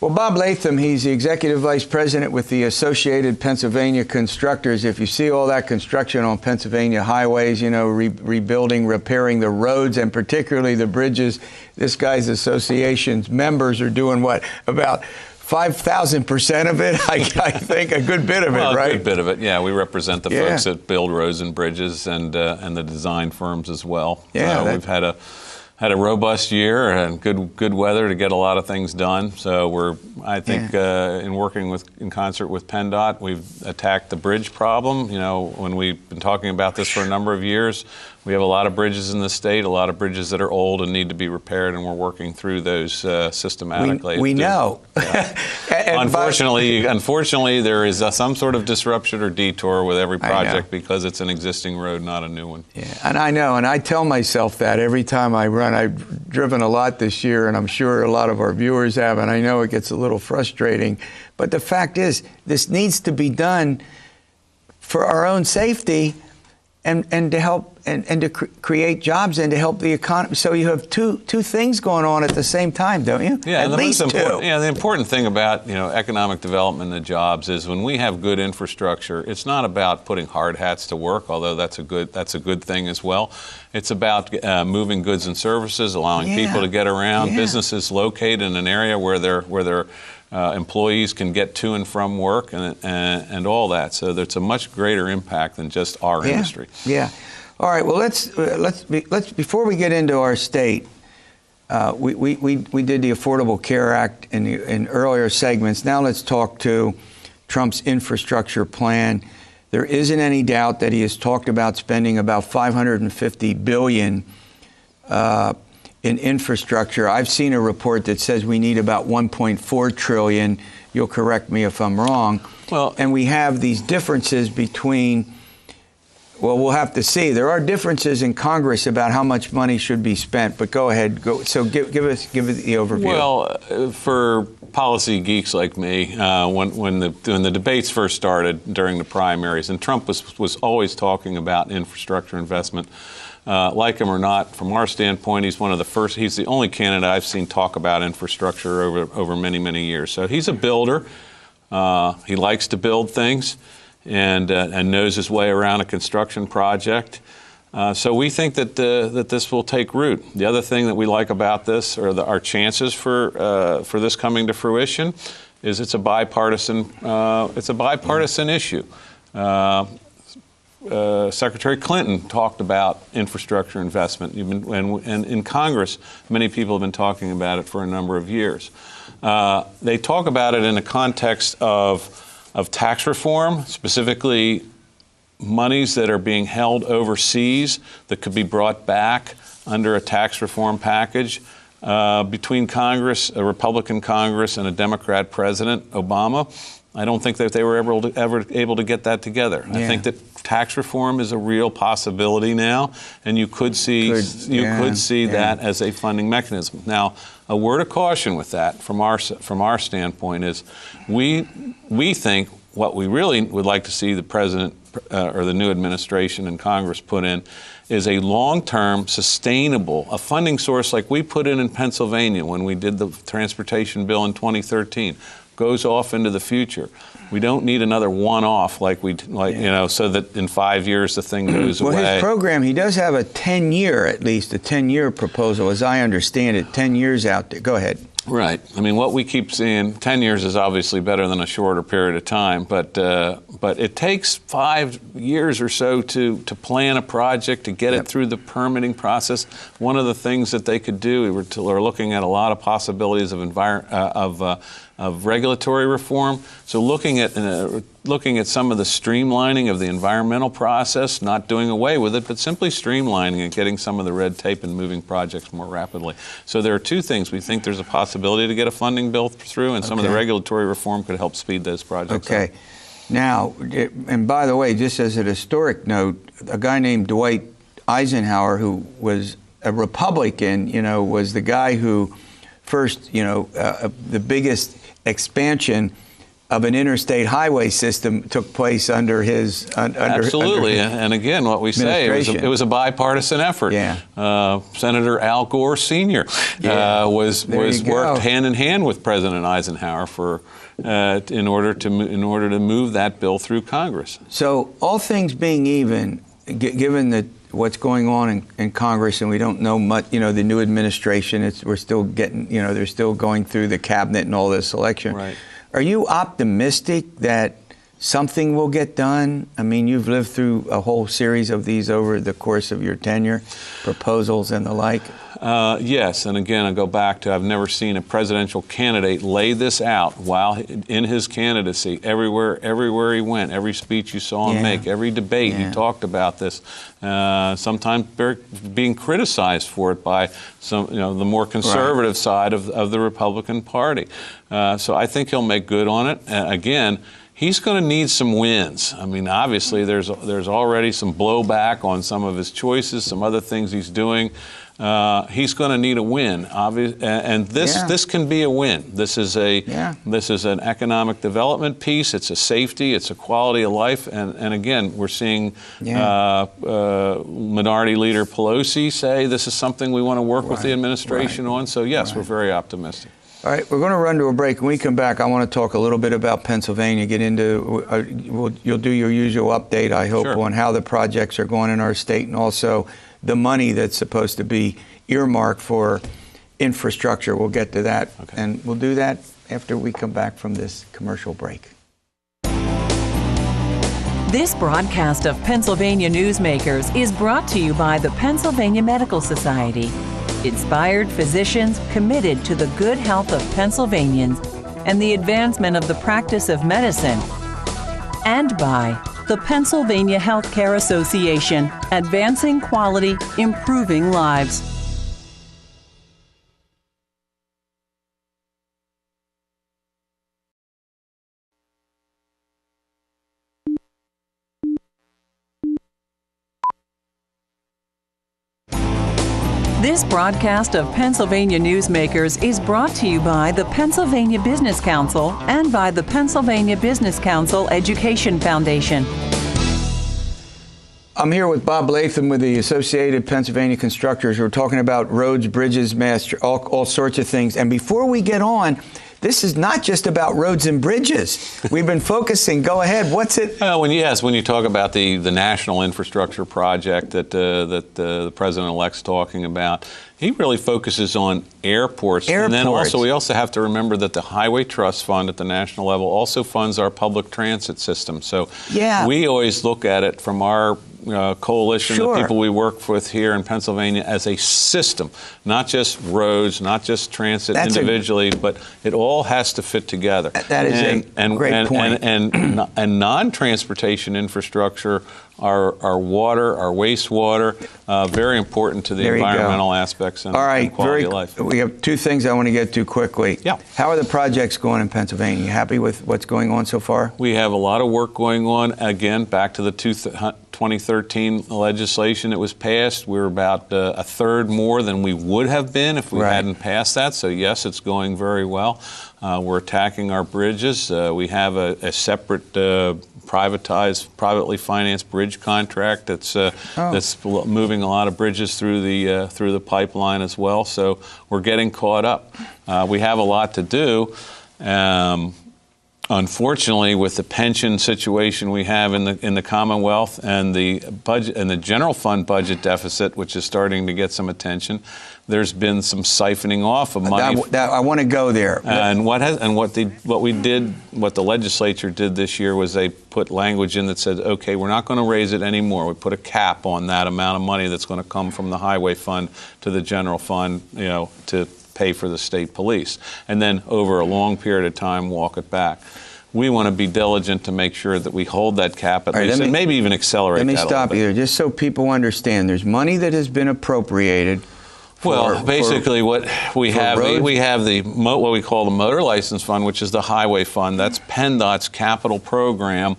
Well, Bob Latham, he's the executive vice president with the Associated Pennsylvania Constructors. If you see all that construction on Pennsylvania highways, you know, rebuilding, repairing the roads, and particularly the bridges, this guy's association's members are doing what, about 5,000% of it, I think, a good bit of it, right? A good bit of it, yeah. We represent the folks that build roads and bridges and the design firms as well. Yeah, we've had a robust year and good weather to get a lot of things done. So I think in concert with PennDOT, we've attacked the bridge problem. You know, when we've been talking about this for a number of years, we have a lot of bridges in the state, a lot of bridges that are old and need to be repaired, and we're working through those systematically. We know. Unfortunately, there is some sort of disruption or detour with every project because it's an existing road, not a new one. Yeah, and I know, and I tell myself that every time I run. I've driven a lot this year, and I'm sure a lot of our viewers have, and I know it gets a little frustrating. But the fact is, this needs to be done for our own safety and to help and to create jobs and to help the economy. So you have two things going on at the same time, don't you? Yeah, at least two. Yeah, the important thing about economic development and jobs is when we have good infrastructure, it's not about putting hard hats to work, although that's a good thing as well. It's about moving goods and services, allowing people to get around, businesses located in an area where their employees can get to and from work and all that. So there's a much greater impact than just our industry. Yeah. All right. Well, let's before we get into our state, we did the Affordable Care Act in earlier segments. Now let's talk to Trump's infrastructure plan. There isn't any doubt that he has talked about spending about $550 billion in infrastructure. I've seen a report that says we need about $1.4 trillion. You'll correct me if I'm wrong. Well, and we have these differences between. Well, we'll have to see. There are differences in Congress about how much money should be spent. But go ahead. So give us the overview. Well, for policy geeks like me, when the debates first started during the primaries, and Trump was always talking about infrastructure investment. Like him or not, from our standpoint, he's one of the first. He's the only candidate I've seen talk about infrastructure over many, many years. So he's a builder. He likes to build things. And knows his way around a construction project. So we think that this will take root. The other thing that we like about this, or our chances for this coming to fruition, is it's a bipartisan issue. Secretary Clinton talked about infrastructure investment, and in Congress, many people have been talking about it for a number of years. They talk about it in the context of tax reform, specifically monies that are being held overseas that could be brought back under a tax reform package between Congress, a Republican Congress, and a Democrat President, Obama. I don't think that they were ever able to get that together. I think that tax reform is a real possibility now, and you could see that as a funding mechanism. Now, a word of caution with that, from our standpoint, is we think what we really would like to see the president or the new administration and Congress put in is a long-term, sustainable, a funding source like we put in Pennsylvania when we did the transportation bill in 2013. Goes off into the future. We don't need another one-off so that in 5 years the thing goes away. Well, his program, he does have a 10-year proposal, as I understand it, 10 years out there. Go ahead. Right. I mean, what we keep seeing, 10 years is obviously better than a shorter period of time, but it takes 5 years or so to plan a project, to get it through the permitting process. One of the things that they could do, we're looking at a lot of possibilities of regulatory reform. So looking at some of the streamlining of the environmental process, not doing away with it, but simply streamlining and getting some of the red tape and moving projects more rapidly. So there are two things. We think there's a possibility to get a funding bill through, and some of the regulatory reform could help speed those projects up. Now, and by the way, just as a historic note, a guy named Dwight Eisenhower, who was a Republican, was the guy who first, the biggest expansion of an interstate highway system took place under his Absolutely. And again, what we say, it was a bipartisan effort. Yeah. Senator Al Gore Sr. Worked hand in hand with President Eisenhower in order to move that bill through Congress. So all things being even, given what's going on in Congress, and we don't know much, the new administration, we're still getting, they're still going through the cabinet and all this election. Right. Are you optimistic that something will get done? I mean, you've lived through a whole series of these over the course of your tenure, proposals and the like. Yes, and again, I go back to I've never seen a presidential candidate lay this out while in his candidacy. Everywhere he went, every speech you saw him make, every debate he talked about this. Sometimes being criticized for it by some, the more conservative side of the Republican Party. So I think he'll make good on it. Again, he's going to need some wins. I mean, obviously, there's already some blowback on some of his choices, some other things he's doing. He's going to need a win, and this can be a win. This is an economic development piece. It's a safety. It's a quality of life. And again, we're seeing Minority Leader Pelosi say this is something we want to work with the administration on. So yes, we're very optimistic. All right, we're going to run to a break. When we come back, I want to talk a little bit about Pennsylvania, get into, you'll do your usual update, I hope, on how the projects are going in our state, and also the money that's supposed to be earmarked for infrastructure. We'll get to that, and we'll do that after we come back from this commercial break. This broadcast of Pennsylvania Newsmakers is brought to you by the Pennsylvania Medical Society. Inspired physicians committed to the good health of Pennsylvanians and the advancement of the practice of medicine. And by the Pennsylvania Healthcare Association, advancing quality, improving lives. This broadcast of Pennsylvania Newsmakers is brought to you by the Pennsylvania Business Council and by the Pennsylvania Business Council Education Foundation. I'm here with Bob Latham with the Associated Pennsylvania Constructors. We're talking about roads, bridges, all sorts of things. And before we get on, this is not just about roads and bridges. We've been focusing. Go ahead. What's it? When you talk about the national infrastructure project that the president-elect's talking about, he really focuses on airports. And then we also have to remember that the Highway Trust Fund at the national level also funds our public transit system. So we always look at it from our coalition, the people we work with here in Pennsylvania, as a system, not just roads, not just transit individually, but it all has to fit together. That is a great point. And non-transportation infrastructure, our water, our wastewater, very important to the environmental aspects and quality of life. We have two things I want to get to quickly. Yeah. How are the projects going in Pennsylvania? You happy with what's going on so far? We have a lot of work going on. Again, back to the 2013 legislation that was passed. We're about a third more than we would have been if we hadn't passed that. So yes, it's going very well. We're attacking our bridges. We have a separate privately financed bridge contract that's moving a lot of bridges through the pipeline as well. So we're getting caught up. We have a lot to do. Unfortunately, with the pension situation we have in the Commonwealth and the budget and the general fund budget deficit, which is starting to get some attention, there's been some siphoning off of money. I want to go there. And what the legislature did this year was they put language in that said, okay, we're not going to raise it anymore. We put a cap on that amount of money that's going to come from the highway fund to the general fund, to pay for the state police, and then over a long period of time walk it back. We want to be diligent to make sure that we hold that cap at least, and maybe even accelerate that a little bit. Let me stop you there, just so people understand. There's money that has been appropriated. Basically, what we have, we have what we call the motor license fund, which is the highway fund. That's PennDOT's capital program,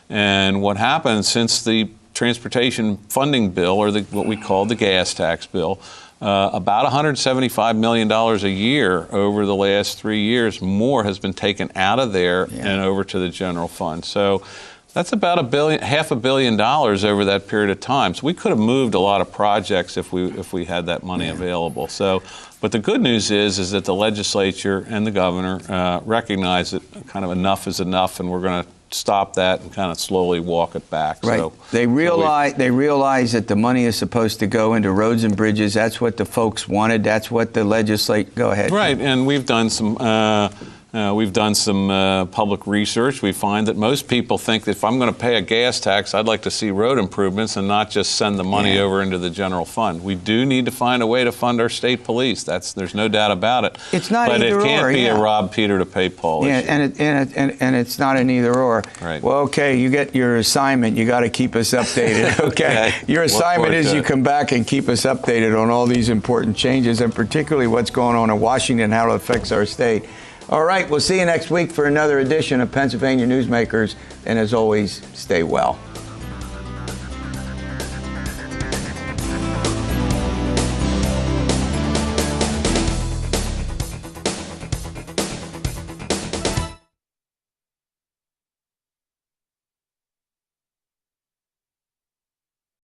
and what happened since the transportation funding bill, or what we call the gas tax bill, about $175 million a year over the last 3 years. More has been taken out of there and over to the general fund. So that's about $500 million over that period of time. So we could have moved a lot of projects if we had that money available. So, but the good news is that the legislature and the governor recognize that kind of enough is enough, and we're going to stop that and kind of slowly walk it back. Right. So, they realize that the money is supposed to go into roads and bridges. That's what the folks wanted. That's what the legislature. Go ahead. Right, and we've done some public research. We find that most people think that if I'm going to pay a gas tax, I'd like to see road improvements and not just send the money over into the general fund. We do need to find a way to fund our state police. There's no doubt about it. It's not but either it can't or, be a rob Peter to pay Paul issue. And it's not an either or. Right. Well, okay, you get your assignment. You got to keep us updated. Okay. Your assignment is you come back and keep us updated on all these important changes, and particularly what's going on in Washington and how it affects our state. All right, we'll see you next week for another edition of Pennsylvania Newsmakers, and as always, stay well.